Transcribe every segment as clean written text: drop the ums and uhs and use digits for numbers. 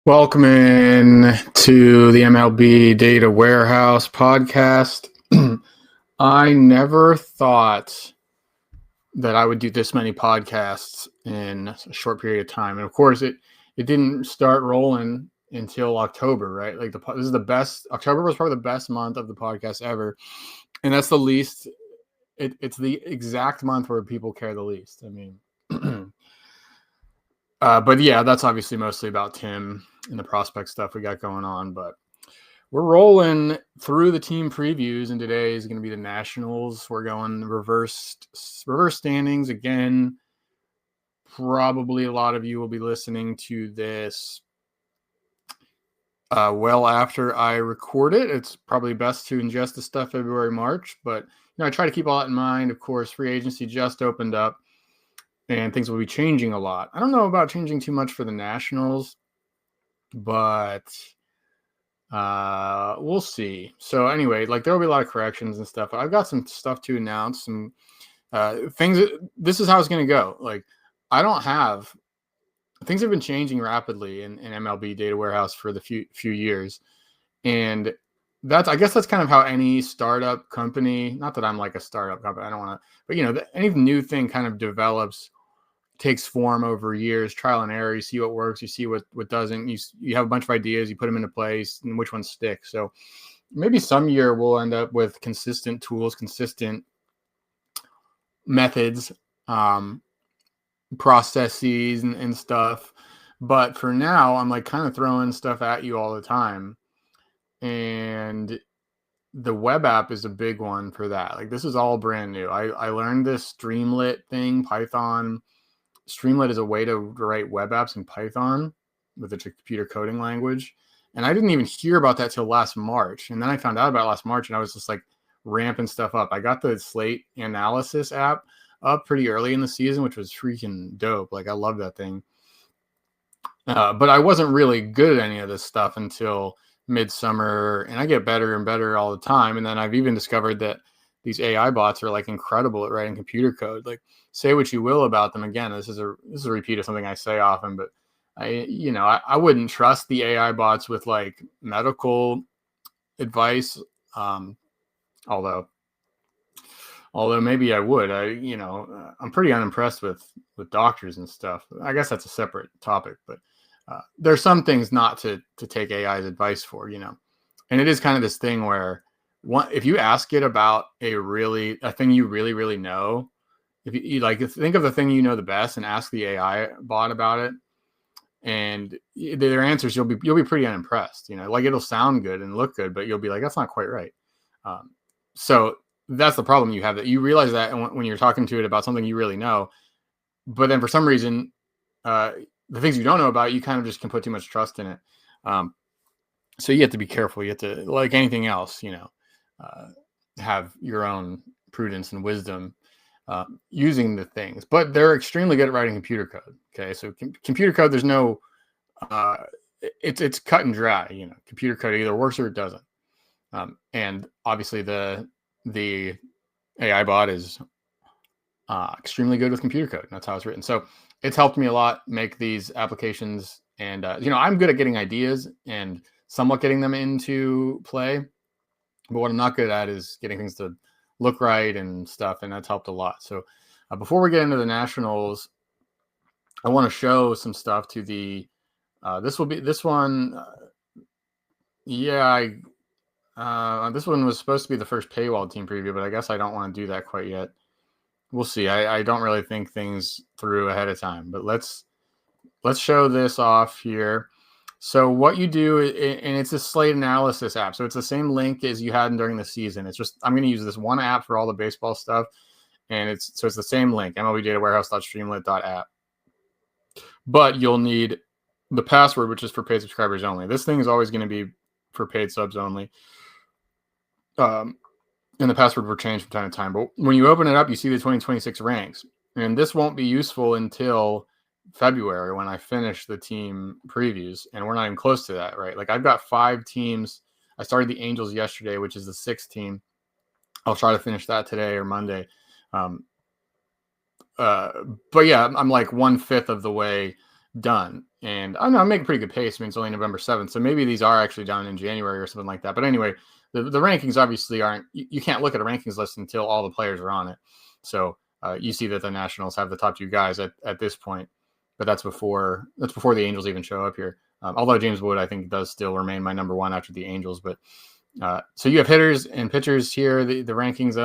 Welcome in to the MLB Data Warehouse podcast. I never thought that I would do this many podcasts in a short period of time. And of course, it didn't start rolling until October, right? Like this is the best. October was probably the best month of the podcast ever. And that's the least. It's the exact month where people care the least. I mean, but yeah, that's obviously mostly about Tim and the prospect stuff we got going on. But we're rolling through the team previews, and today is going to be the Nationals. We're going reverse standings again. Probably a lot of you will be listening to this well after I record it. It's probably best to ingest the stuff February, March, but I try to keep all that in mind. Of course, free agency just opened up, and things will be changing a lot. I don't know about changing too much for the Nationals, but we'll see. So anyway, like there will be a lot of corrections and stuff. I've got some stuff to announce, some things. This is how it's going to go. Like things have been changing rapidly in MLB Data Warehouse for the few years, and I guess that's kind of how any startup company. Not that I'm like a startup company. I don't want to, but any new thing kind of develops. Takes form over years, trial and error. You see what works, you see what doesn't. You have a bunch of ideas, you put them into place, and which ones stick. So maybe some year we'll end up with consistent tools, consistent methods, processes, and stuff. But for now, I'm like kind of throwing stuff at you all the time, and the web app is a big one for that. Like this is all brand new. I learned this Streamlit thing, Python. Streamlit is a way to write web apps in Python with a computer coding language. And I didn't even hear about that till last March. And then I found out about it last March, and I was just like ramping stuff up. I got the Slate Analysis app up pretty early in the season, which was freaking dope. Like I love that thing. But I wasn't really good at any of this stuff until midsummer, and I get better and better all the time. And then I've even discovered that these AI bots are like incredible at writing computer code. Like say what you will about them. Again, this is a repeat of something I say often, but I wouldn't trust the AI bots with like medical advice. Although maybe I would. I'm pretty unimpressed with doctors and stuff. I guess that's a separate topic, but there's some things not to take AI's advice for, and it is kind of this thing where if you ask it about a thing you really, really know, if you like think of the thing you know the best and ask the AI bot about it, and their answers, you'll be pretty unimpressed. Like it'll sound good and look good, but you'll be like, that's not quite right. So that's the problem you have, that you realize that when you're talking to it about something you really know, but then for some reason, the things you don't know about, you kind of just can put too much trust in it. So you have to be careful. You have to, like anything else, have your own prudence and wisdom using the things. But they're extremely good at writing computer code. Okay, so computer code, there's no, it's cut and dry. Computer code either works or it doesn't. And obviously the AI bot is extremely good with computer code. That's how it's written. So it's helped me a lot make these applications. And I'm good at getting ideas and somewhat getting them into play. But what I'm not good at is getting things to look right and stuff, and that's helped a lot. So before we get into the Nationals, I want to show some stuff to the this one. This one was supposed to be the first paywall team preview, but I guess I don't want to do that quite yet. We'll see. I don't really think things through ahead of time, but let's show this off here. So what you do, and it's a Slate Analysis app. So it's the same link as you had during the season. It's just, I'm going to use this one app for all the baseball stuff. And it's the same link, mlbdatawarehouse.streamlit.app. But you'll need the password, which is for paid subscribers only. This thing is always going to be for paid subs only. And the password will change from time to time. But when you open it up, you see the 2026 ranks. And this won't be useful until February when I finish the team previews, and we're not even close to that, right? Like I've got 5 teams. I started the Angels yesterday, which is the 6th team. I'll try to finish that today or Monday. But yeah, I'm like 1/5 of the way done. And I know I'm making pretty good pace. I mean, it's only November 7th. So maybe these are actually done in January or something like that. But anyway, the rankings obviously aren't, you can't look at a rankings list until all the players are on it. So you see that the Nationals have the top 2 guys at this point, but that's before the Angels even show up here. Although James Wood, I think, does still remain my number 1 after the Angels. But so you have hitters and pitchers here. The rankings,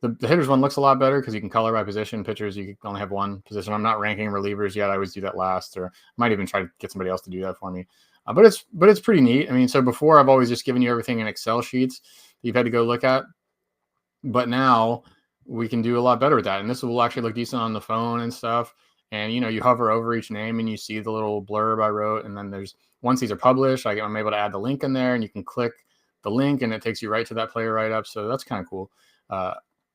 the hitters one looks a lot better because you can color by position. Pitchers, you can only have 1 position. I'm not ranking relievers yet. I always do that last, or I might even try to get somebody else to do that for me. But it's pretty neat. I mean, so before I've always just given you everything in Excel sheets that you've had to go look at, but now we can do a lot better with that. And this will actually look decent on the phone and stuff. And, you hover over each name and you see the little blurb I wrote. And then once these are published, I'm able to add the link in there, and you can click the link and it takes you right to that player write-up. So that's kind of cool.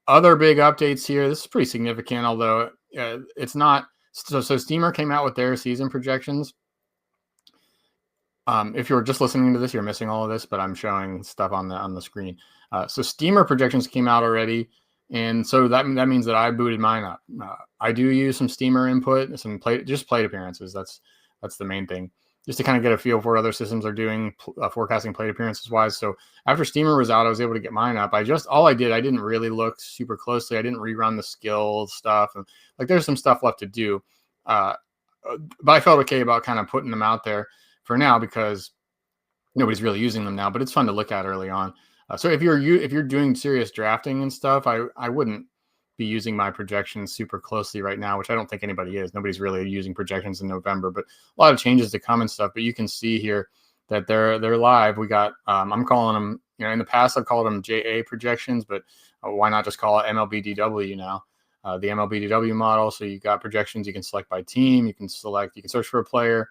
Other big updates here. This is pretty significant, although it's not. So Steamer came out with their season projections. If you're just listening to this, you're missing all of this, but I'm showing stuff on the screen. So Steamer projections came out already. And so that means that I booted mine up. I do use some Steamer input, some plate appearances. That's the main thing, just to kind of get a feel for what other systems are doing, forecasting plate appearances wise. So after Steamer was out, I was able to get mine up. I didn't really look super closely. I didn't rerun the skill stuff, and there's some stuff left to do. But I felt okay about kind of putting them out there for now because nobody's really using them now. But it's fun to look at early on. So if you're doing serious drafting and stuff, I wouldn't be using my projections super closely right now, which I don't think anybody is. Nobody's really using projections in November, but a lot of changes to come and stuff. But you can see here that they're live. We got I'm calling them, in the past I've called them JA projections, but why not just call it MLBDW now? The MLBDW model. So you got projections. You can select by team. You can search for a player.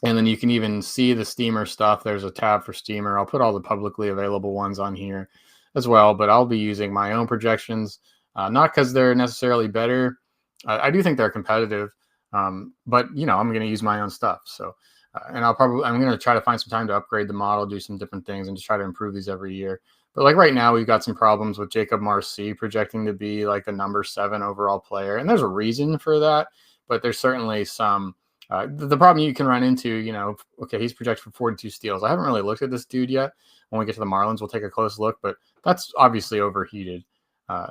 And then you can even see the Steamer stuff. There's a tab for Steamer. I'll put all the publicly available ones on here as well, but I'll be using my own projections, not because they're necessarily better. I do think they're competitive, but I'm going to use my own stuff. So, and I'm going to try to find some time to upgrade the model, do some different things, and just try to improve these every year. But right now, we've got some problems with Jacob Marcy projecting to be the number 7 overall player, and there's a reason for that. But there's certainly some. The problem you can run into, okay, he's projected for 42 steals. I haven't really looked at this dude yet. When we get to the Marlins, we'll take a close look, but that's obviously overheated.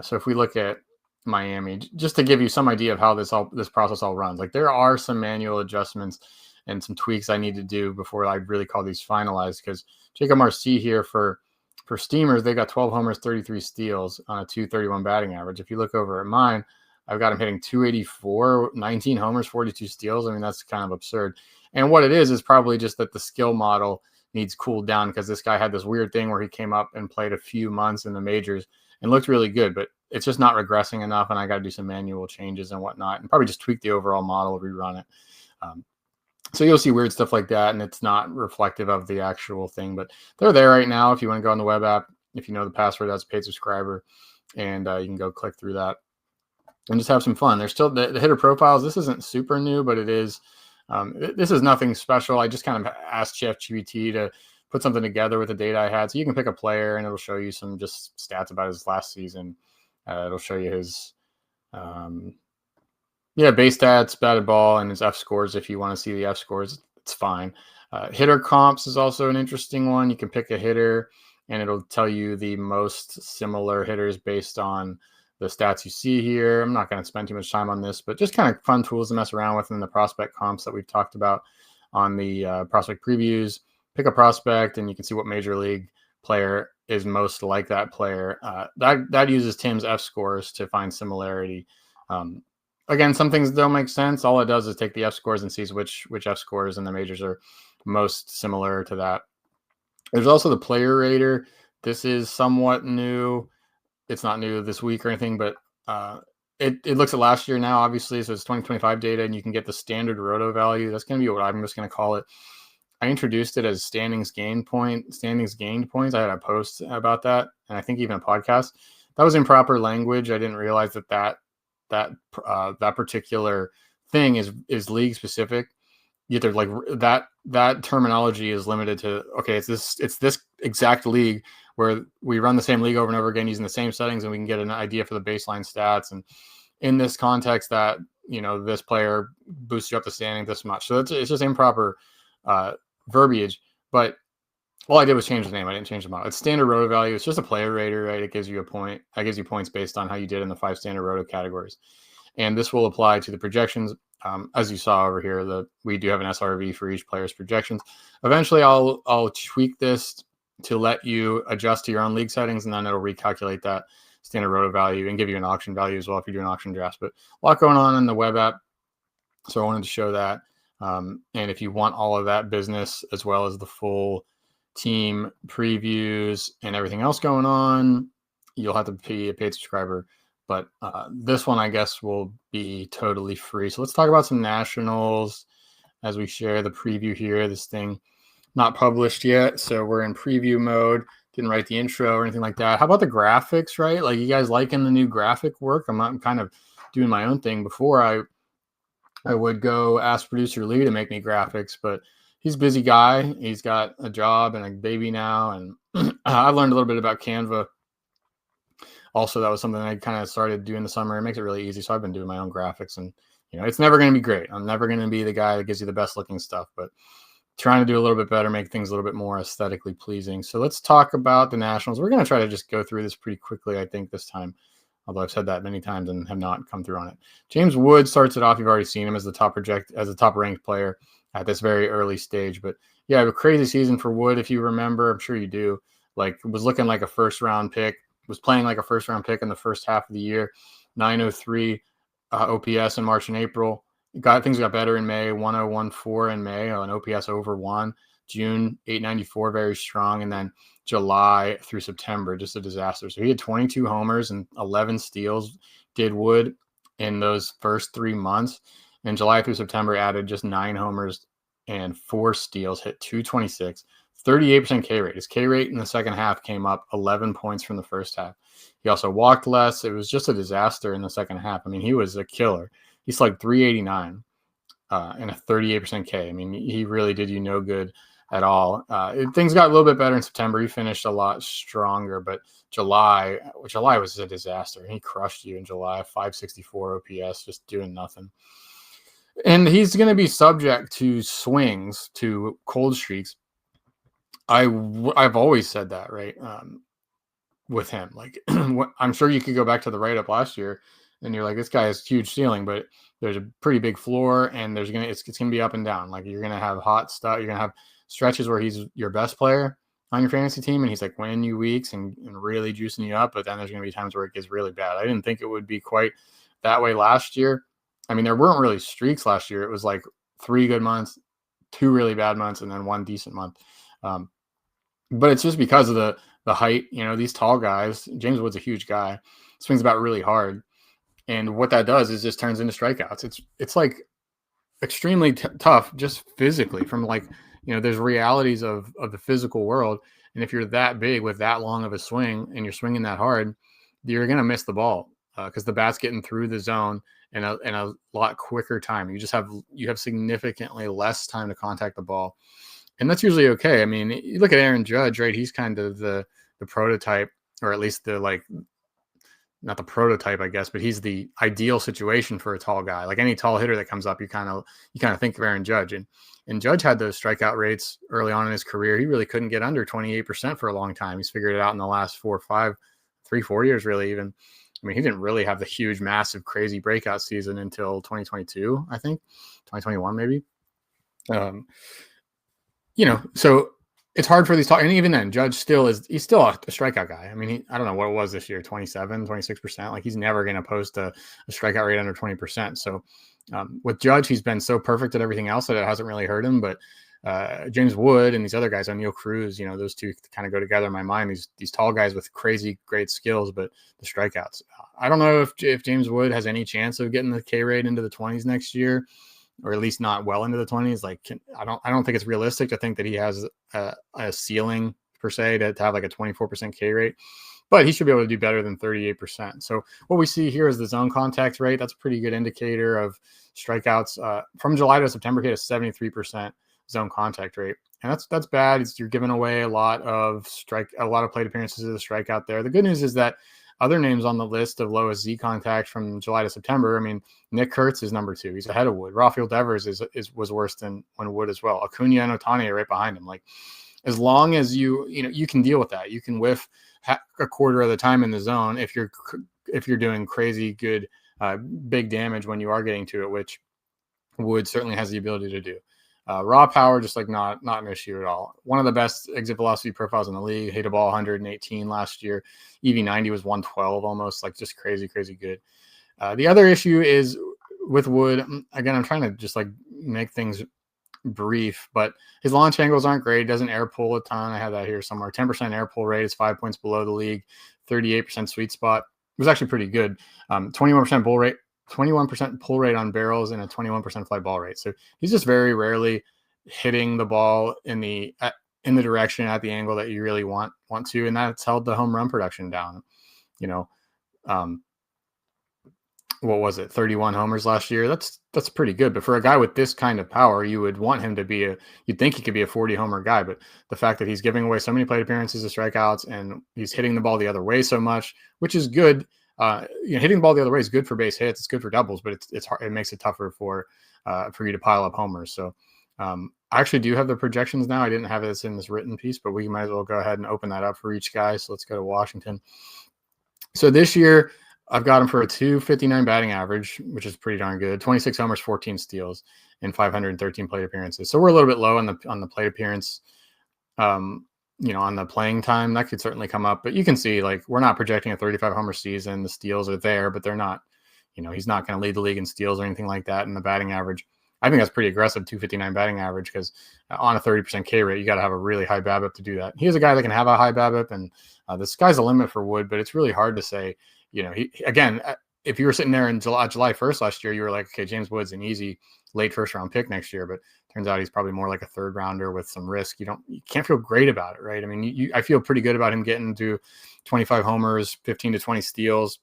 So if we look at Miami, just to give you some idea of how this process all runs, there are some manual adjustments and some tweaks I need to do before I really call these finalized, because Jacob Marcy here for Steamers, they got 12 homers, 33 steals on a 231 batting average. If you look over at mine, I've got him hitting 284, 19 homers, 42 steals. I mean, that's kind of absurd. And what it is probably just that the skill model needs cooled down, because this guy had this weird thing where he came up and played a few months in the majors and looked really good, but it's just not regressing enough. And I got to do some manual changes and whatnot, and probably just tweak the overall model, rerun it. So you'll see weird stuff like that, and it's not reflective of the actual thing, but they're there right now. If you want to go on the web app, if you know the password as a paid subscriber, and you can go click through that and just have some fun. There's still the hitter profiles. This isn't super new, but it is. This is nothing special. I just kind of asked ChatGPT to put something together with the data I had. So you can pick a player and it'll show you some just stats about his last season. It'll show you his base stats, batted ball, and his F scores. If you want to see the F scores, it's fine. Hitter comps is also an interesting one. You can pick a hitter and it'll tell you the most similar hitters based on the stats you see here. I'm not going to spend too much time on this, but just kind of fun tools to mess around with in the prospect comps that we've talked about on the prospect previews. Pick a prospect and you can see what major league player is most like that player. That uses Tim's F scores to find similarity. Again, some things don't make sense. All it does is take the F scores and sees which F scores in the majors are most similar to that. There's also the player rater. This is somewhat new. It's not new this week or anything, but it looks at last year now, obviously. So it's 2025 data, and you can get the standard roto value. That's going to be what I'm just going to call it. I introduced it as standings gained points. I had a post about that, and I think even a podcast. That was improper language. I didn't realize that particular thing is league specific. Either that terminology is limited to, okay, it's this exact league where we run the same league over and over again using the same settings, and we can get an idea for the baseline stats. And in this context, that this player boosts you up the standing this much. So it's just improper verbiage. But all I did was change the name. I didn't change the model. It's standard roto value. It's just a player rater, right? It gives you a point. It gives you points based on how you did in the 5 standard roto categories. And this will apply to the projections. As you saw over here, we do have an SRV for each player's projections. Eventually, I'll tweak this to let you adjust to your own league settings, and then it'll recalculate that standard roto value and give you an auction value as well if you're doing auction drafts. But a lot going on in the web app, so I wanted to show that. And if you want all of that business as well as the full team previews and everything else going on, you'll have to be a paid subscriber. But this one, I guess, will be totally free. So let's talk about some nationals as we share the preview here. This thing not published yet, so we're in preview mode. Didn't write the intro or anything like that. How about the graphics, right? Like, you guys liking the new graphic work? I'm kind of doing my own thing. Before I would go ask producer Lee to make me graphics, but he's a busy guy. He's got a job and a baby now, and I learned a little bit about Canva. Also, that was something I kind of started doing the summer. It makes it really easy. So I've been doing my own graphics, and it's never going to be great. I'm never going to be the guy that gives you the best looking stuff, but trying to do a little bit better, make things a little bit more aesthetically pleasing. So let's talk about the Nationals. We're going to try to just go through this pretty quickly, I think, this time, although I've said that many times and have not come through on it. James Wood starts it off. You've already seen him as the top ranked player at this very early stage. But yeah, a crazy season for Wood, if you remember. I'm sure you do. Like, it was looking like a first-round pick. Was playing like a first-round pick in the first half of the year. 903 OPS in March and April. Things got better in May. 1014 in May, an OPS over 1. June 894, very strong, and then July through September, just a disaster. So he had 22 homers and 11 steals. Did Wood in those first 3 months. In July through September, added just 9 homers and 4 steals. Hit 226. 38% K rate. His K rate in the second half came up 11 points from the first half. He also walked less. It was just a disaster in the second half. I mean, he was a killer. He's like 389 and a 38% K. I mean, he really did you no good at all. Things got a little bit better in September. He finished a lot stronger, but July was a disaster. He crushed you in July. 564 OPS, just doing nothing. And he's going to be subject to swings, to cold streaks. I've always said that, right? With him, like, I'm sure you could go back to the write-up last year and you're like, this guy has huge ceiling, but there's a pretty big floor, and it's gonna be up and down. Like, you're gonna have hot stuff. You're gonna have stretches where he's your best player on your fantasy team, and he's like winning you weeks and really juicing you up. But then there's gonna be times where it gets really bad. I didn't think it would be quite that way last year. I mean, there weren't really streaks last year. It was like 3 good months, 2 really bad months, and then 1 decent month. But it's just because of the height. These tall guys. James Wood's a huge guy. Swings about really hard. And what that does is just turns into strikeouts. It's like extremely tough just physically from there's realities of the physical world. And if you're that big with that long of a swing and you're swinging that hard, you're going to miss the ball because the bat's getting through the zone in a lot quicker time. You have significantly less time to contact the ball. And that's usually okay. I mean, you look at Aaron Judge, right? He's kind of the prototype, or at least not the prototype, I guess, but he's the ideal situation for a tall guy. Like any tall hitter that comes up, you kind of think of Aaron Judge. And Judge had those strikeout rates early on in his career. He really couldn't get under 28% for a long time. He's figured it out in the last 4 years, really even. I mean, he didn't really have the huge, massive, crazy breakout season until 2022, I think. 2021, maybe. So it's hard for these tall, and even then, Judge he's still a strikeout guy. I mean, I don't know what it was this year, 27, 26%. Like, he's never going to post a strikeout rate under 20%. So with Judge, he's been so perfect at everything else that it hasn't really hurt him. But James Wood and these other guys, O'Neal Cruz, those two kind of go together in my mind. These tall guys with crazy great skills, but the strikeouts. I don't know if James Wood has any chance of getting the K rate into the 20s next year, or at least not well into the 20s. Like, I don't think it's realistic to think that he has a ceiling per se to have like a 24% K rate, but he should be able to do better than 38%. So what we see here is the zone contact rate. That's a pretty good indicator of strikeouts. From July to September, he had a 73% zone contact rate. And that's bad. You're giving away a lot of plate appearances to the strikeout there. The good news is that other names on the list of lowest Z contact from July to September, I mean, Nick Kurtz is number 2. He's ahead of Wood. Rafael Devers was worse than Wood as well. Acuna and Ohtani are right behind him. Like, as long as you can deal with that, you can whiff a quarter of the time in the zone if you're doing crazy good big damage when you are getting to it, which Wood certainly has the ability to do. Raw power, just like not an issue at all. One of the best exit velocity profiles in the league. Hit a ball 118 last year. EV90 was 112 almost, like just crazy good. The other issue is with Wood. Again, I'm trying to just like make things brief, but his launch angles aren't great. He doesn't air pull a ton. I have that here somewhere. 10% air pull rate is 5 points below the league. 38% sweet spot. It was actually pretty good. 21% bull rate. 21% pull rate on barrels and a 21% fly ball rate. So he's just very rarely hitting the ball in the direction at the angle that you really want to, and that's held the home run production down. What was it? 31 homers last year. That's pretty good. But for a guy with this kind of power, you would want him to be you'd think he could be a 40 homer guy. But the fact that he's giving away so many plate appearances and strikeouts, and he's hitting the ball the other way so much, which is good. Hitting the ball the other way is good for base hits. It's good for doubles, but it's hard. It makes it tougher for you to pile up homers. So I actually do have the projections now. I didn't have this in this written piece, but we might as well go ahead and open that up for each guy. So let's go to Washington. So this year I've got him for a 259 batting average, which is pretty darn good. 26 homers, 14 steals, and 513 plate appearances. So we're a little bit low on the plate appearance. On the playing time, that could certainly come up, but you can see, like, we're not projecting a 35 homer season. The steals are there, but they're not, he's not going to lead the league in steals or anything like that. And the batting average, I think that's pretty aggressive, 259 batting average, because on a 30% K rate, you got to have a really high BABIP to do that. He is a guy that can have a high BABIP, and the sky's the limit for Wood, but it's really hard to say, if you were sitting there in July 1st last year, you were like, okay, James Wood's an easy late first round pick next year, but turns out he's probably more like a third rounder with some risk. You can't feel great about it, right? I mean, I feel pretty good about him getting to 25 homers, 15 to 20 steals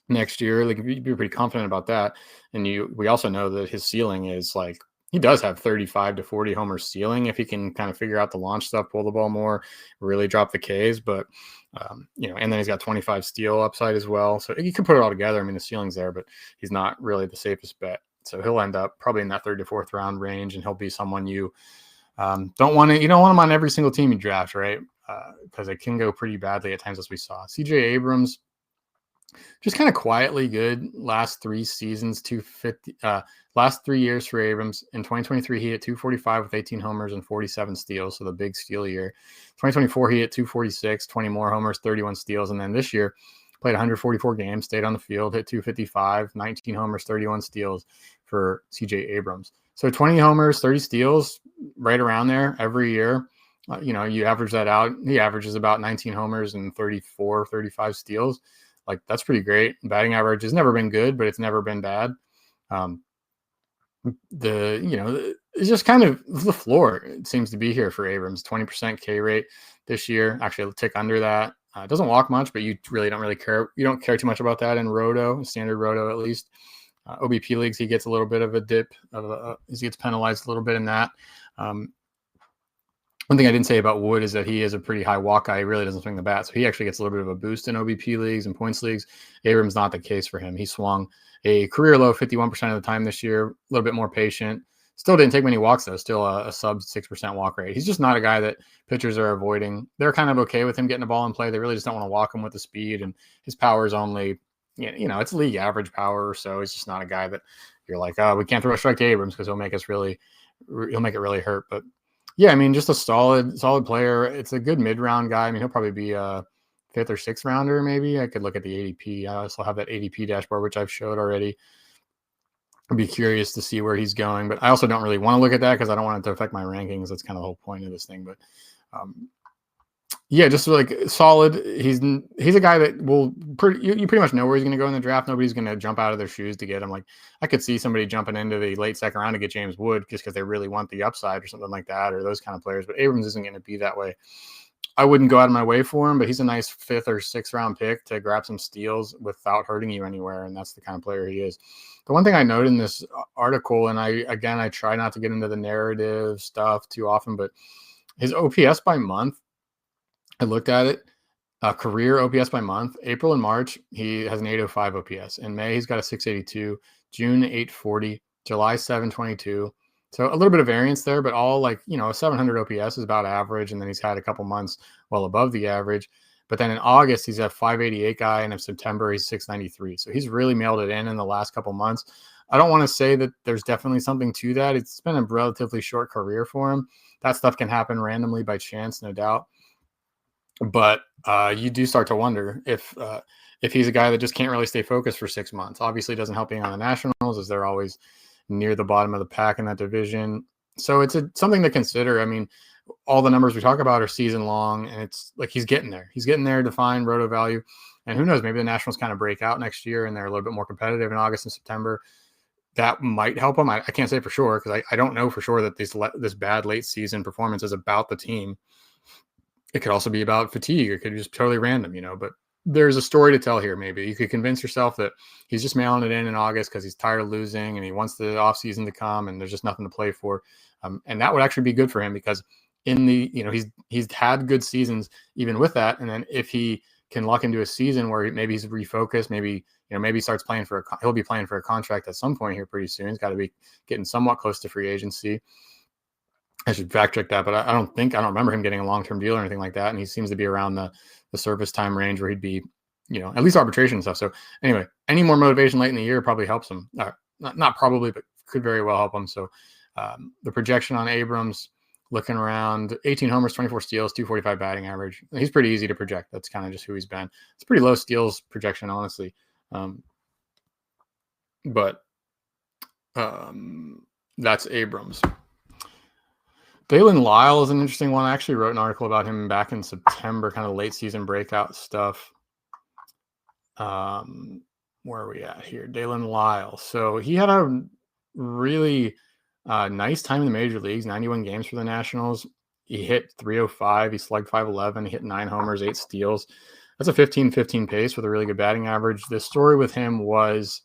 next year. Like, you'd be pretty confident about that. And we also know that his ceiling is like, he does have 35 to 40 homers ceiling if he can kind of figure out the launch stuff, pull the ball more, really drop the Ks. But and then he's got 25 steal upside as well. So you can put it all together. I mean, the ceiling's there, but he's not really the safest bet. So he'll end up probably in that 3rd to 4th round range, and he'll be someone you don't want him on every single team you draft, right? Because it can go pretty badly at times, as we saw. CJ Abrams, just kind of quietly good last 3 seasons, 250. Last 3 years for Abrams. In 2023, he hit 245 with 18 homers and 47 steals, so the big steal year. 2024, he hit 246, 20 more homers, 31 steals, and then this year, played 144 games, stayed on the field, hit 255, 19 homers, 31 steals for CJ Abrams. So 20 homers, 30 steals, right around there every year. You average that out. He averages about 19 homers and 34, 35 steals. Like, that's pretty great. Batting average has never been good, but it's never been bad. It's just kind of the floor. It seems to be here for Abrams. 20% K rate this year. Actually, a tick under that. It doesn't walk much, but you really don't care. You don't care too much about that in Roto, standard Roto at least. OBP leagues, he gets a little bit of a dip. He gets penalized a little bit in that. One thing I didn't say about Wood is that he is a pretty high walk guy. He really doesn't swing the bat, so he actually gets a little bit of a boost in OBP leagues and points leagues. Abrams, not the case for him. He swung a career low 51% of the time this year, a little bit more patient. Still didn't take many walks, though. Still a sub 6% walk rate. He's just not a guy that pitchers are avoiding. They're kind of okay with him getting the ball in play. They really just don't want to walk him with the speed, and his power is only, it's league average power or so. He's just not a guy that you're like, oh, we can't throw a strike to Abrams because he'll make it really hurt. But yeah, I mean, just a solid player. It's a good mid-round guy. I mean, he'll probably be a 5th or 6th rounder, maybe. I could look at the ADP. I also have that ADP dashboard, which I've showed already. I'd be curious to see where he's going, but I also don't really want to look at that because I don't want it to affect my rankings. That's kind of the whole point of this thing. But just like solid. He's a guy that you pretty much know where he's going to go in the draft. Nobody's going to jump out of their shoes to get him. Like, I could see somebody jumping into the late 2nd round to get James Wood just because they really want the upside or something like that, or those kind of players. But Abrams isn't going to be that way. I wouldn't go out of my way for him, but he's a nice 5th or 6th round pick to grab some steals without hurting you anywhere, and that's the kind of player he is. The one thing I note in this article, and I try not to get into the narrative stuff too often, but his OPS by month, I looked at it. Career OPS by month. April and March, he has an 805 OPS. In May, he's got a 682. June, 840. July, 722. So a little bit of variance there, but all like, 700 OPS is about average. And then he's had a couple months well above the average. But then in August, he's a 588 guy. And in September, he's 693. So he's really mailed it in the last couple months. I don't want to say that there's definitely something to that. It's been a relatively short career for him. That stuff can happen randomly by chance, no doubt. But you do start to wonder if he's a guy that just can't really stay focused for 6 months. Obviously, it doesn't help being on the Nationals, as they're always near the bottom of the pack in that division. So it's something to consider. I mean, all the numbers we talk about are season long, and it's like he's getting there. He's getting there to find roto value. And who knows, maybe the Nationals kind of break out next year and they're a little bit more competitive in August and September. That might help him. I can't say for sure because I don't know for sure that this bad late season performance is about the team. It could also be about fatigue. It could be just totally random, but there's a story to tell here. Maybe you could convince yourself that he's just mailing it in August because he's tired of losing and he wants the off season to come and there's just nothing to play for. And that would actually be good for him because he's had good seasons even with that. And then if he can lock into a season where maybe he's refocused, maybe he starts playing he'll be playing for a contract at some point here pretty soon. He's got to be getting somewhat close to free agency. I should fact check that, but I don't remember him getting a long-term deal or anything like that. And he seems to be around the service time range where he'd be, at least arbitration and stuff. So anyway, any more motivation late in the year probably helps him. Not probably, but could very well help him. So the projection on Abrams, looking around 18 homers, 24 steals, 245 batting average. He's pretty easy to project. That's kind of just who he's been. It's pretty low steals projection, honestly. But that's Abrams. Dalen Lyle is an interesting one. I actually wrote an article about him back in September, kind of late season breakout stuff. Where are we at here? Dalen Lyle. So he had a really nice time in the major leagues, 91 games for the Nationals. He hit 305. He slugged 511. He hit 9 homers, 8 steals. That's a 15-15 pace with a really good batting average. The story with him was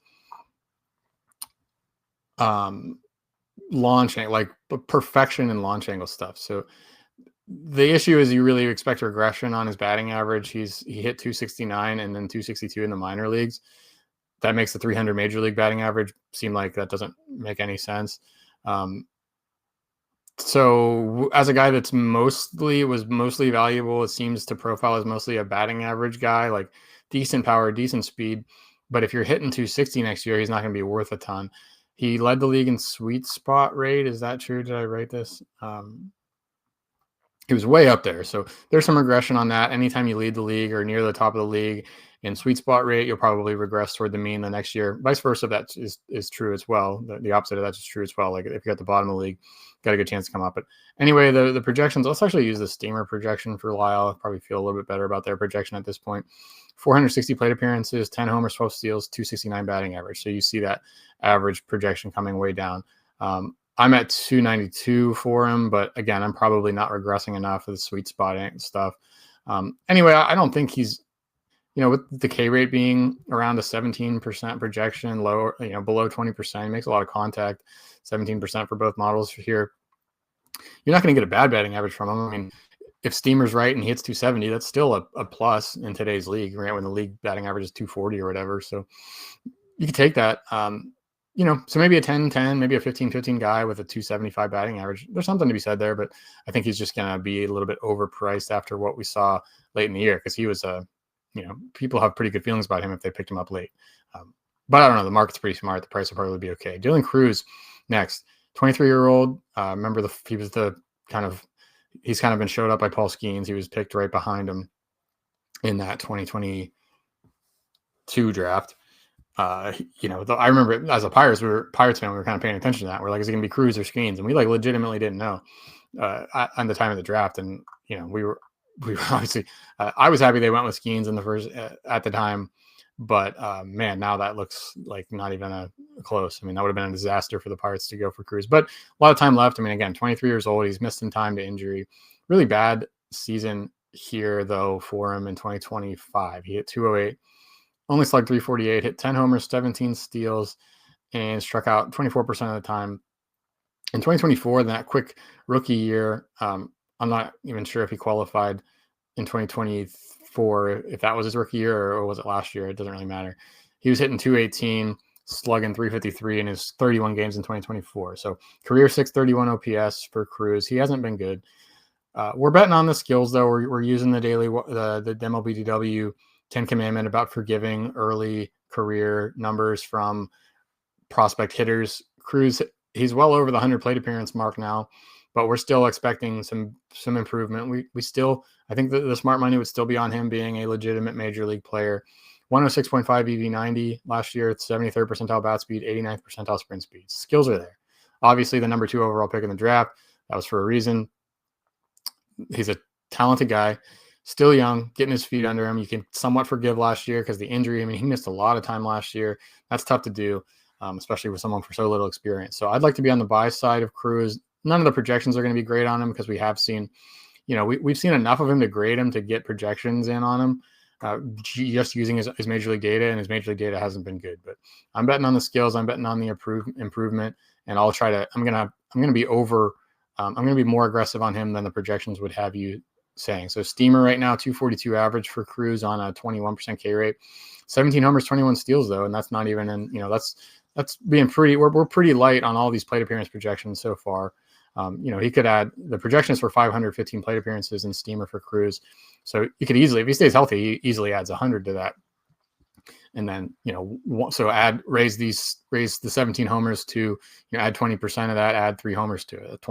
launch, like perfection and launch angle stuff. So the issue is you really expect regression on his batting average. He hit 269 and then 262 in the minor leagues. That makes the 300 major league batting average seem like that doesn't make any sense. So as a guy that's mostly valuable, it seems to profile as mostly a batting average guy, like decent power, decent speed. But if you're hitting 260 next year, he's not going to be worth a ton. He led the league in sweet spot rate. Is that true? Did I write this? He was way up there. So there's some regression on that. Anytime you lead the league or near the top of the league in sweet spot rate, you'll probably regress toward the mean the next year. Vice versa, that is true as well. The opposite of that is true as well. Like if you're at the bottom of the league, got a good chance to come up. But anyway, the projections, let's actually use the Steamer projection for Lyle. I'll probably feel a little bit better about their projection at this point. 460 plate appearances, 10 homers, 12 steals, 269 batting average. So you see that average projection coming way down. I'm at 292 for him, but again, I'm probably not regressing enough for the sweet spot stuff. Anyway, I don't think he's, with the K rate being around a 17% projection, lower, below 20%, he makes a lot of contact, 17% for both models here. You're not going to get a bad batting average from him. I mean, if Steamer's right and he hits 270, that's still a plus in today's league, right? When the league batting average is 240 or whatever. So you can take that. So maybe a 10-10, maybe a 15-15 guy with a 275 batting average. There's something to be said there, but I think he's just going to be a little bit overpriced after what we saw late in the year because he was people have pretty good feelings about him if they picked him up late. But I don't know. The market's pretty smart. The price will probably be okay. Dylan Cruz next, 23-year-old. Remember he's kind of been showed up by Paul Skeens. He was picked right behind him in that 2022 draft. I remember as a Pirates fan, we were kind of paying attention to that. We're like, is it going to be Cruz or Skeens? And we legitimately didn't know on the time of the draft. And, we were obviously, I was happy they went with Skeens in the first at the time, but man, now that looks like not even close. I mean, that would have been a disaster for the Pirates to go for Cruz, but a lot of time left. I mean, again, 23 years old, he's missed some time to injury. Really bad season here though for him in 2025. He hit 208. Only slugged 348, hit 10 homers, 17 steals, and struck out 24% of the time. In 2024, that quick rookie year, I'm not even sure if he qualified in 2023 2024, if that was his rookie year or was it last year, it doesn't really matter. He was hitting 218, slugging 353 in his 31 games in 2024. So career 631 OPS for Cruz. He hasn't been good. We're betting on the skills, though. We're using the daily, the MLBDW 10 commandment about forgiving early career numbers from prospect hitters. Cruz, he's well over the 100 plate appearance mark now, but we're still expecting some improvement. We still, I think that the smart money would still be on him being a legitimate major league player. 106.5 EV90 last year, 73rd percentile bat speed, 89th percentile sprint speed. Skills are there. Obviously, the number 2 overall pick in the draft, that was for a reason. He's a talented guy, still young, getting his feet under him. You can somewhat forgive last year because the injury. I mean, he missed a lot of time last year. That's tough to do, especially with someone for so little experience. So I'd like to be on the buy side of Cruz. None of the projections are going to be great on him because we have seen, we've seen enough of him to grade him to get projections in on him. Just using his major league data, and his major league data hasn't been good. But I'm betting on the skills. I'm betting on the improvement, and I'll try to. I'm gonna be over. I'm going to be more aggressive on him than the projections would have you saying. So Steamer right now, 242 average for Cruz on a 21% K rate, 17 homers, 21 steals though. And that's not even in, that's being pretty, we're pretty light on all these plate appearance projections so far. He could add, the projections for 515 plate appearances in Steamer for Cruz. So you could easily, if he stays healthy, he easily adds 100 to that. And then, so raise the 17 homers to, add 20% of that, add 3 homers to it,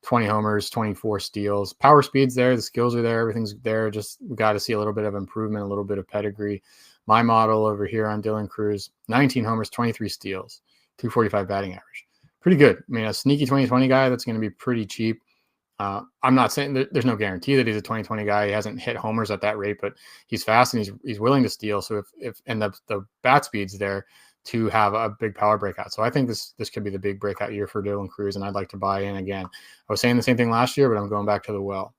20 homers, 24 steals. Power speed's there, the skills are there, everything's there. Just we got to see a little bit of improvement, a little bit of pedigree. My model over here on Dylan Cruz, 19 homers, 23 steals, 245 batting average. Pretty good. I mean, a sneaky 2020 guy that's going to be pretty cheap. I'm not saying that there's no guarantee that he's a 2020 guy. He hasn't hit homers at that rate, but he's fast and he's willing to steal. So if the bat speed's there to have a big power breakout. So I think this could be the big breakout year for Dylan Cruz, and I'd like to buy in again. I was saying the same thing last year, but I'm going back to the well.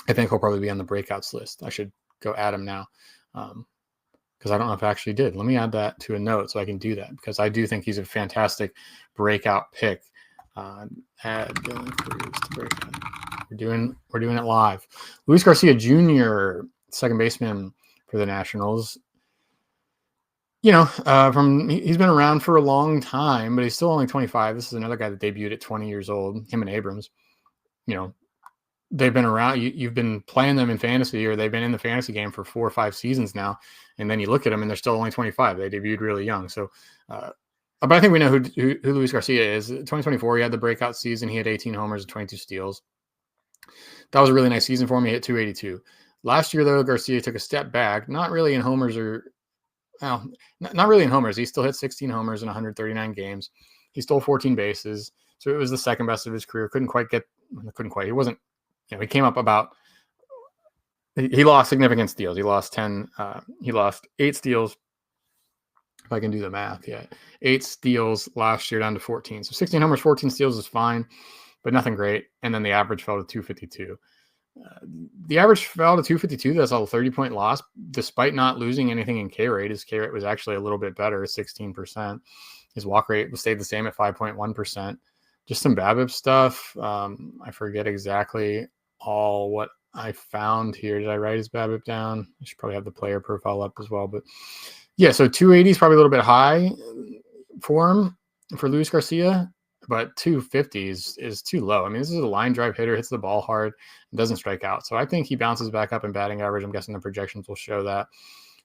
I think he'll probably be on the breakouts list. I should go add him now because I don't know if I actually did. Let me add that to a note so I can do that because I do think he's a fantastic breakout pick. Add Dylan Cruz to breakout. We're doing it live. Luis Garcia Jr., second baseman for the Nationals. He's been around for a long time, but he's still only 25. This is another guy that debuted at 20 years old, him and Abrams. They've been around. You've been playing them in fantasy, or they've been in the fantasy game for 4 or 5 seasons now. And then you look at them and they're still only 25. They debuted really young. So, but I think we know who Luis Garcia is. 2024, he had the breakout season. He had 18 homers and 22 steals. That was a really nice season for him. He hit 282. Last year, though, Garcia took a step back, not really in homers not really in homers. He still hit 16 homers in 139 games. He stole 14 bases. So it was the second best of his career. He wasn't, he came up about, he lost significant steals. He lost 8 steals. If I can do the math, 8 steals last year down to 14. So 16 homers, 14 steals is fine, but nothing great. And then the average fell to 252. The average fell to 252. That's a 30-point loss, despite not losing anything in K rate. His K rate was actually a little bit better, 16%. His walk rate stayed the same at 5.1%. Just some BABIP stuff. I forget exactly all what I found here. Did I write his BABIP down? I should probably have the player profile up as well. But yeah, so 280 is probably a little bit high for him, for Luis Garcia. But 250 is too low. I mean, this is a line drive hitter, hits the ball hard, and doesn't strike out. So I think he bounces back up in batting average. I'm guessing the projections will show that.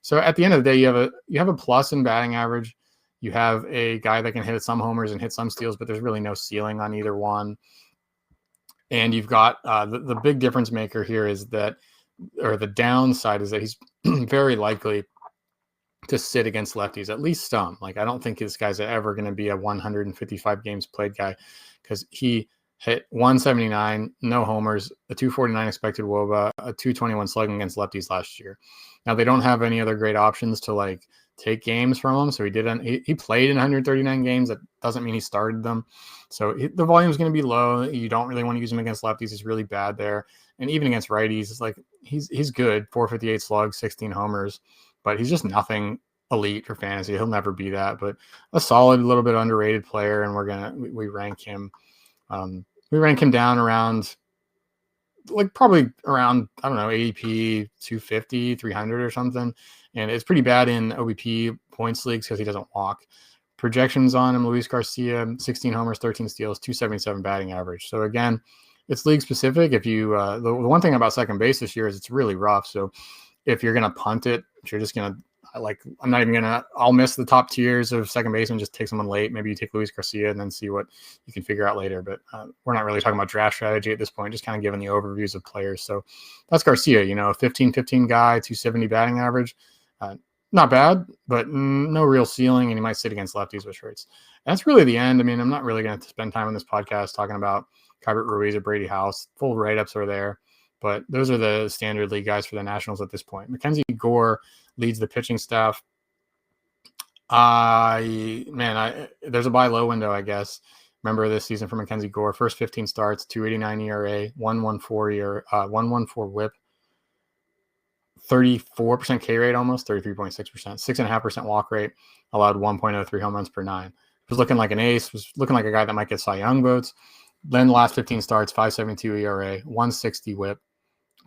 So at the end of the day, you have a plus in batting average. You have a guy that can hit some homers and hit some steals, but there's really no ceiling on either one. And you've got the big difference maker here is that, or the downside is that he's very likely to sit against lefties, at least some. Like, I don't think this guy's ever going to be a 155 games played guy because he hit 179, no homers, a 249 expected WOBA, a 221 slugging against lefties last year. Now, they don't have any other great options to take games from him. So he played in 139 games. That doesn't mean he started them. So the volume is going to be low. You don't really want to use him against lefties. He's really bad there. And even against righties, it's like he's good, 458 slugs, 16 homers. But he's just nothing elite for fantasy. He'll never be that, but a solid, little bit underrated player. And we rank him. We rank him down around like probably around, I don't know, ADP 250, 300 or something. And it's pretty bad in OBP points leagues because he doesn't walk. Projections on him: Luis Garcia, 16 homers, 13 steals, 277 batting average. So again, it's league specific. If you the one thing about second base this year is it's really rough. So if you're gonna punt it, if you're just gonna I'm not even gonna, I'll miss the top tiers of second base and just take someone late. Maybe you take Luis Garcia and then see what you can figure out later. But we're not really talking about draft strategy at this point, just kind of giving the overviews of players. So that's Garcia, a 15-15 guy, 270 batting average. Not bad, but no real ceiling, and he might sit against lefties, which hurts. That's really the end. I mean, I'm not really going to spend time on this podcast talking about Keibert Ruiz or Brady House. Full write-ups are there, but those are the standard league guys for the Nationals at this point. Mackenzie Gore leads the pitching staff. There's a buy low window, I guess. Remember this season for Mackenzie Gore: first 15 starts, 2.89 ERA, 1.14 WHIP. 34% K rate, almost 33.6%, 6.5% walk rate, allowed 1.03 home runs per nine. Was looking like an ace, was looking like a guy that might get Cy Young votes. Then the last 15 starts, 5.72 ERA, 160 WHIP,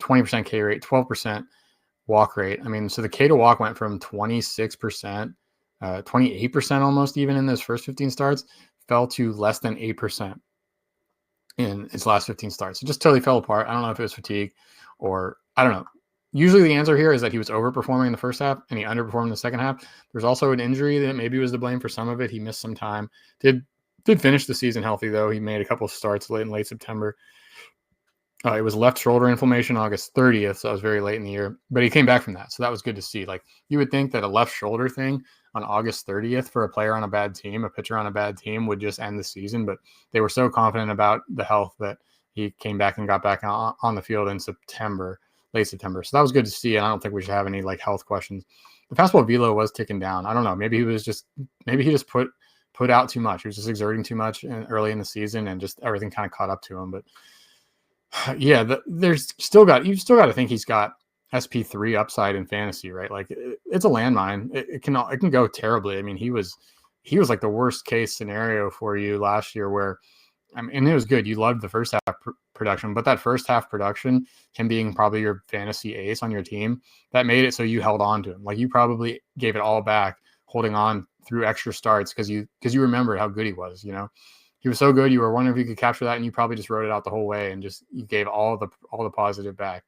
20% K rate, 12% walk rate. I mean, so the K to walk went from 26%, 28% almost even in those first 15 starts, fell to less than 8% in its last 15 starts. It just totally fell apart. I don't know if it was fatigue or I don't know. Usually the answer here is that he was overperforming in the first half and he underperformed in the second half. There's also an injury that maybe was to blame for some of it. He missed some time. Did finish the season healthy, though. He made a couple of starts in late September. It was left shoulder inflammation August 30th, so that was very late in the year. But he came back from that, so that was good to see. Like, you would think that a left shoulder thing on August 30th for a player on a bad team, a pitcher on a bad team, would just end the season. But they were so confident about the health that he came back and got back on the field in late September. So that was good to see. And I don't think we should have any health questions. The fastball velo was ticking down. I don't know. Maybe he just put out too much. He was just exerting too much early in the season and just everything kind of caught up to him. But yeah, you've still got to think he's got SP3 upside in fantasy, right? Like, it's a landmine. It can go terribly. I mean, he was like the worst case scenario for you last year where, and it was good. You loved the first half production, but that first half production, him being probably your fantasy ace on your team, that made it so you held on to him. Like, you probably gave it all back, holding on through extra starts because you remembered how good he was. He was so good. You were wondering if you could capture that, and you probably just wrote it out the whole way and you gave all the positive back.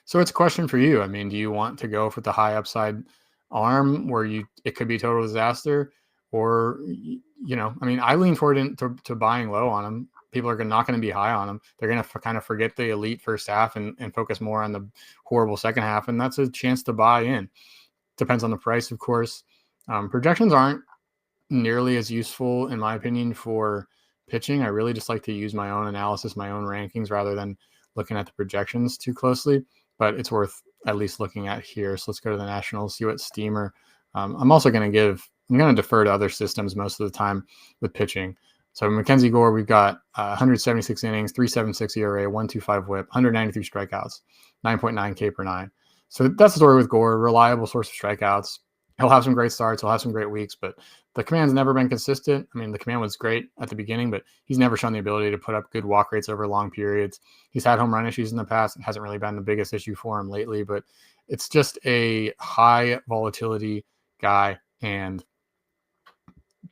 So it's a question for you. I mean, do you want to go for the high upside arm where it could be total disaster, or I lean forward to buying low on him. People are not going to be high on him. They're going to kind of forget the elite first half and focus more on the horrible second half, and that's a chance to buy in. Depends on the price, of course. Projections aren't nearly as useful, in my opinion, for pitching. I really just like to use my own analysis, my own rankings, rather than looking at the projections too closely. But it's worth at least looking at here. So let's go to the Nationals, see what Steamer. I'm going to defer to other systems most of the time with pitching. So Mackenzie Gore, we've got 176 innings, 3.76 ERA, 1.25 WHIP, 193 strikeouts, 9.9 K per nine. So that's the story with Gore. Reliable source of strikeouts. He'll have some great starts. He'll have some great weeks, but the command's never been consistent. I mean, the command was great at the beginning, but he's never shown the ability to put up good walk rates over long periods. He's had home run issues in the past. It hasn't really been the biggest issue for him lately, but it's just a high volatility guy. And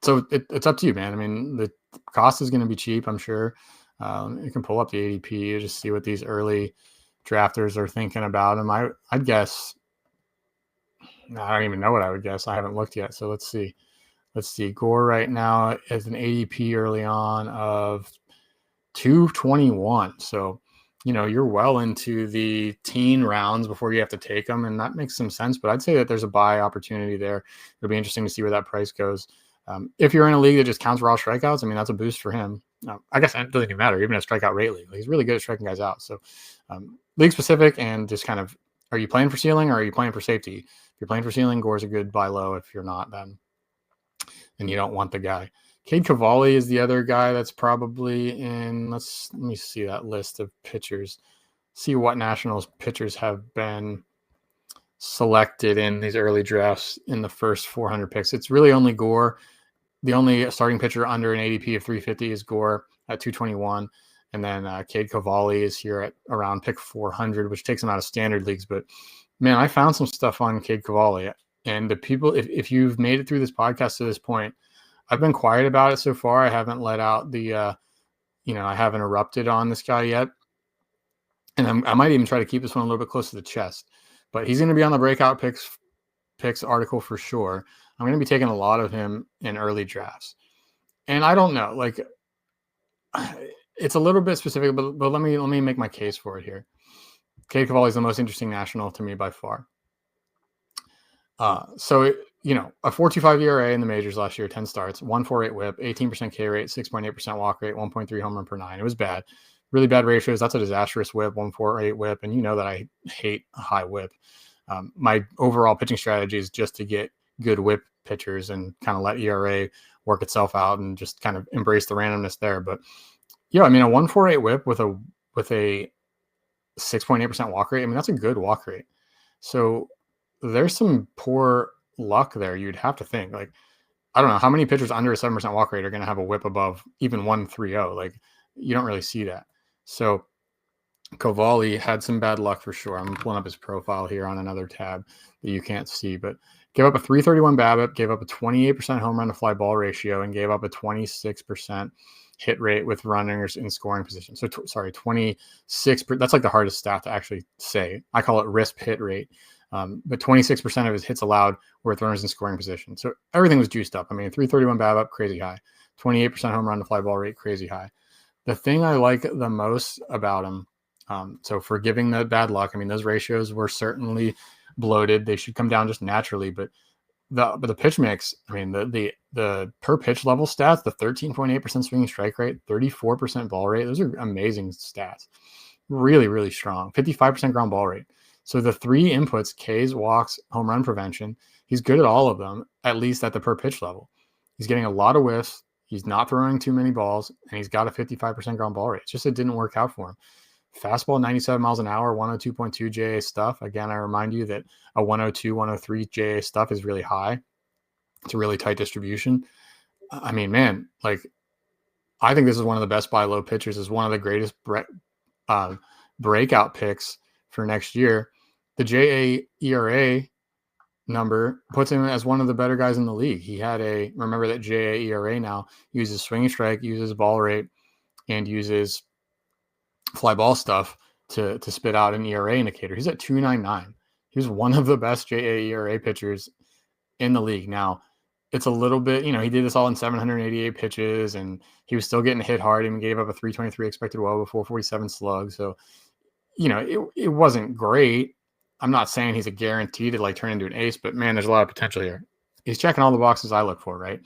so it's up to you, man. I mean, the cost is going to be cheap, I'm sure. You can pull up the ADP, you just see what these early drafters are thinking about him. I'd guess, I don't even know what I would guess. I haven't looked yet. So let's see. Gore right now is an ADP early on of 221. So, you're well into the teen rounds before you have to take them, and that makes some sense. But I'd say that there's a buy opportunity there. It'll be interesting to see where that price goes. If you're in a league that just counts raw strikeouts, I mean, that's a boost for him. I guess it doesn't even matter, even a strikeout rate league. He's really good at striking guys out. So league specific, and just kind of, are you playing for ceiling or are you playing for safety? If you're playing for ceiling, Gore's a good buy low. If you're not, then you don't want the guy. Cade Cavalli is the other guy that's probably in. Let me see that list of pitchers. See what Nationals pitchers have been selected in these early drafts in the first 400 picks. It's really only Gore. The only starting pitcher under an ADP of 350 is Gore at 221. And then Cade Cavalli is here at around pick 400, which takes him out of standard leagues. But man, I found some stuff on Cade Cavalli. And the people, if you've made it through this podcast to this point, I've been quiet about it so far. I haven't let out the, I haven't erupted on this guy yet. And I might even try to keep this one a little bit close to the chest. But he's going to be on the breakout picks article for sure. I'm going to be taking a lot of him in early drafts. And I don't know, like, it's a little bit specific, but let me make my case for it here. Cade Cavalli is the most interesting national to me by far. A 4.25 ERA in the majors last year, 10 starts, 1.48 WHIP, 18% K rate, 6.8% walk rate, 1.3 home run per 9. It was bad. Really bad ratios. That's a disastrous WHIP, 1.48 WHIP, and you know that I hate a high WHIP. My overall pitching strategy is just to get good WHIP pitchers and kind of let ERA work itself out and just kind of embrace the randomness there. But yeah, I mean, a 1.48 WHIP with a 6.8% walk rate, I mean, that's a good walk rate. So there's some poor luck there. You'd have to think, like, I don't know how many pitchers under a 7% walk rate are going to have a WHIP above even 1.30. Like, you don't really see that. So Cavalli had some bad luck for sure. I'm pulling up his profile here on another tab that you can't see, but gave up a 331 BABIP, gave up a 28% home run to fly ball ratio, and gave up a 26% hit rate with runners in scoring position. So 26. That's like the hardest stat to actually say. I call it RISP hit rate. But 26% of his hits allowed were with runners in scoring position. So everything was juiced up. I mean, 331 BABIP, crazy high. 28% home run to fly ball rate, crazy high. The thing I like the most about him, so forgiving the bad luck, I mean, those ratios were certainly bloated. They should come down just naturally, but the pitch mix, I mean, the per pitch level stats, the 13.8% swinging strike rate, 34% ball rate, those are amazing stats. Really, really strong. 55% ground ball rate. So the three inputs, Ks, walks, home run prevention, he's good at all of them, at least at the per pitch level. He's getting a lot of whiffs. He's not throwing too many balls, and he's got a 55% ground ball rate. It's just it didn't work out for him. Fastball, 97 miles an hour, 102.2 JA stuff. Again, I remind you that a 102, 103 JA stuff is really high. It's a really tight distribution. I mean, man, like, I think this is one of the best buy low pitchers. Is one of the greatest breakout picks for next year. The JA ERA number puts him as one of the better guys in the league. He had remember that JA ERA now uses swing and strike, uses ball rate, and uses fly ball stuff to spit out an ERA indicator. He's at 2.99. He was one of the best JA ERA pitchers in the league. Now, it's a little bit, he did this all in 788 pitches, and he was still getting hit hard and gave up a 323 expected WOBA, 447 slug. So, it wasn't great. I'm not saying he's a guarantee to turn into an ace, but man, there's a lot of potential here. He's checking all the boxes I look for, right?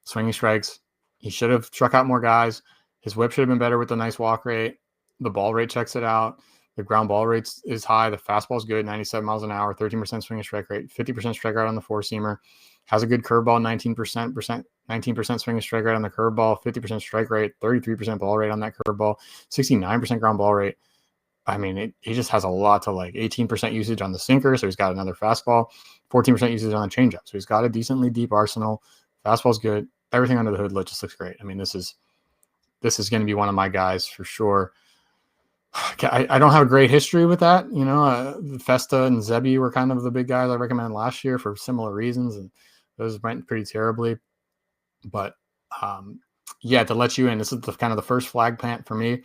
Swinging strikes. He should have struck out more guys. His whip should have been better with the nice walk rate. The ball rate checks it out. The ground ball rate is high. The fastball is good, 97 miles an hour, 13% swinging strike rate, 50% strike rate on the four-seamer. Has a good curveball, 19% swinging strike rate on the curveball, 50% strike rate, 33% ball rate on that curveball, 69% ground ball rate. I mean, he just has a lot to like. 18% usage on the sinker, so he's got another fastball. 14% usage on the changeup, so he's got a decently deep arsenal. Fastball's good. Everything under the hood just looks great. I mean, this is going to be one of my guys for sure. I don't have a great history with that. Festa and Zebi were kind of the big guys I recommended last year for similar reasons, and those went pretty terribly. But to let you in, this is kind of the first flag plant for me.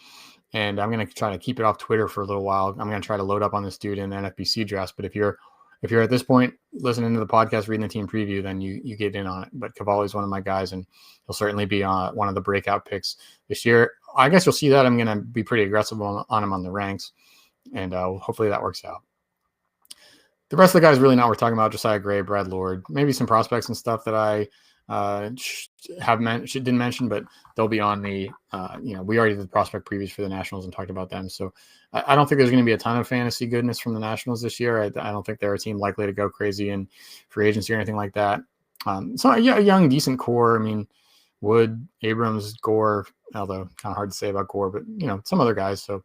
And I'm going to try to keep it off Twitter for a little while. I'm going to try to load up on this dude in the NFBC drafts. But if you're at this point listening to the podcast, reading the team preview, then you get in on it. But Cavalli is one of my guys, and he'll certainly be one of the breakout picks this year. I guess you'll see that I'm going to be pretty aggressive on him on the ranks, and hopefully that works out. The rest of the guys really not worth talking about. Josiah Gray, Brad Lord, maybe some prospects and stuff that I didn't mention, but they'll be on the we already did the prospect previews for the Nationals and talked about them, so I don't think there's going to be a ton of fantasy goodness from the Nationals this year. I don't think they're a team likely to go crazy in free agency or anything like that. So a young decent core. I mean, Wood, Abrams, Gore, although kind of hard to say about Gore, but some other guys. So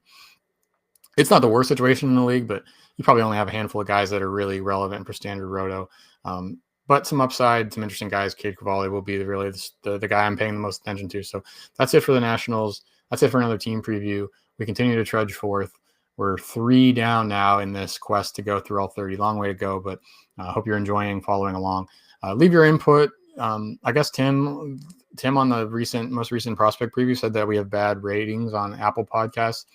it's not the worst situation in the league, but you probably only have a handful of guys that are really relevant for standard roto. but some upside, some interesting guys. Cade Cavalli will be really the guy I'm paying the most attention to. So that's it for the Nationals. That's it for another team preview. We continue to trudge forth. We're 3 down now in this quest to go through all 30. Long way to go, but I hope you're enjoying following along. Leave your input. I guess Tim on the most recent prospect preview said that we have bad ratings on Apple Podcasts.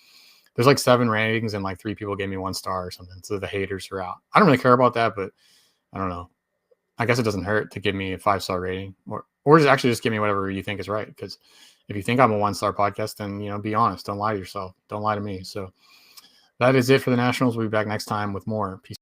There's like 7 ratings and like 3 people gave me 1 star or something. So the haters are out. I don't really care about that, but I don't know. I guess it doesn't hurt to give me a 5-star rating or just actually just give me whatever you think is right. Because if you think I'm a 1-star podcast, then, be honest. Don't lie to yourself. Don't lie to me. So that is it for the Nationals. We'll be back next time with more. Peace.